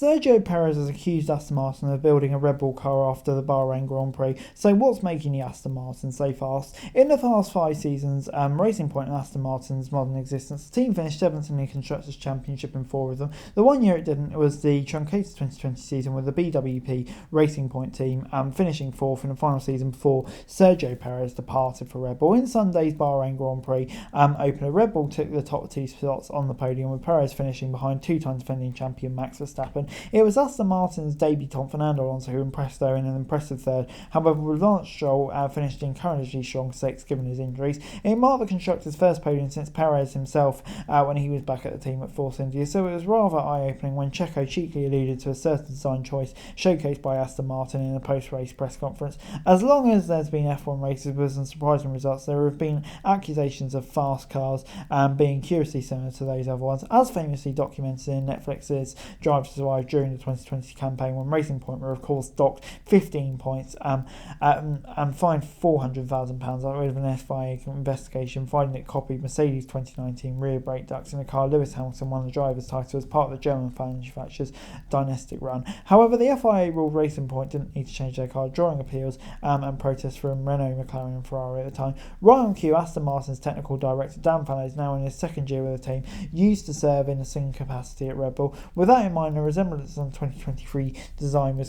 Sergio Perez has accused Aston Martin of building a Red Bull car after the Bahrain Grand Prix. So, what's making the Aston Martin so fast? In the past 5 seasons, Racing Point and Aston Martin's modern existence, the team finished 7th in the Constructors' Championship in 4 of them. The one year it didn't was the truncated 2020 season with the BWP Racing Point team finishing 4th in the final season before Sergio Perez departed for Red Bull. In Sunday's Bahrain Grand Prix opener, Red Bull took the top 2 spots on the podium, with Perez finishing behind 2 times defending champion Max Verstappen. It was Aston Martin's debutant Fernando Alonso who impressed though in an impressive third. However, with Lance Stroll finished encouragingly strong 6th given his injuries. It marked the constructors' first podium since Perez himself when he was back at the team at Force India, so it was rather eye-opening when Checo cheekily alluded to a certain design choice showcased by Aston Martin in a post-race press conference. As long as there's been F1 races with some surprising results, there have been accusations of fast cars being curiously similar to those other ones, as famously documented in Netflix's Drive to Survive during the 2020 campaign, when Racing Point were of course docked 15 points and fined £400,000 with an FIA investigation finding it copied Mercedes 2019 rear brake ducts in a car Lewis Hamilton won the driver's title as part of the German manufacturer's dynastic run. However, the FIA ruled Racing Point didn't need to change their car, drawing appeals and protests from Renault, McLaren and Ferrari at the time. Ryan Q, Aston Martin's technical director Dan Fallows, now in his second year with the team, used to serve in a similar capacity at Red Bull. With that in mind, the resemblance on 2023 design was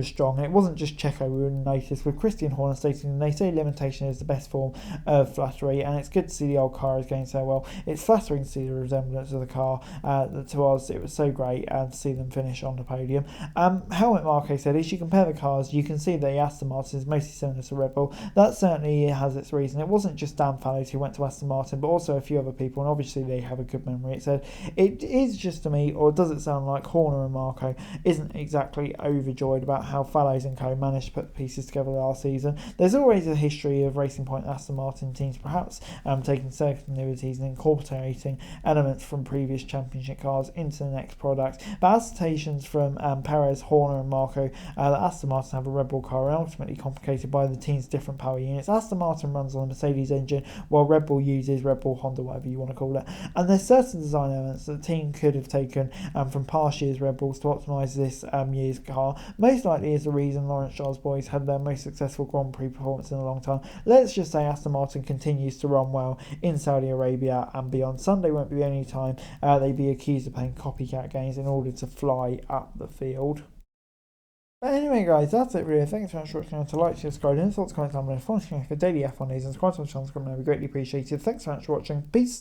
strong, and it wasn't just Checo we noticed, with Christian Horner stating they say limitation is the best form of flattery, and it's good to see the old car is going so well. It's flattering to see the resemblance of the car to us. It was so great to see them finish on the podium. Helmut Marko said, as you compare the cars, you can see that the Aston Martin is mostly similar to Red Bull. That certainly has its reason. It wasn't just Dan Fallows who went to Aston Martin, but also a few other people, and obviously they have a good memory. It said, it is just to me, or does it sound like Horner and Marko isn't exactly overjoyed about how Fallows and co managed to put the pieces together last season? There's always a history of Racing Point and Aston Martin teams perhaps taking certain liberties and incorporating elements from previous championship cars into the next product. But assertions from Perez, Horner and Marko that Aston Martin have a Red Bull car are ultimately complicated by the team's different power units. Aston Martin runs on a Mercedes engine while Red Bull uses Red Bull, Honda, whatever you want to call it. And there's certain design elements that the team could have taken from past year's Red Bulls to optimise this year's car. Most likely is the reason Lawrence Stroll's boys had their most successful Grand Prix performance in a long time. Let's just say Aston Martin continues to run well in Saudi Arabia and beyond. Sunday won't be the only time they'd be accused of playing copycat games in order to fly up the field. But anyway, guys, that's it really. Thanks very much for watching. To like, subscribe, and thoughts, comments down below. Follow me for daily F1 news and subscribe to my channel. It's going to be greatly appreciated. Thanks very much for watching. Peace.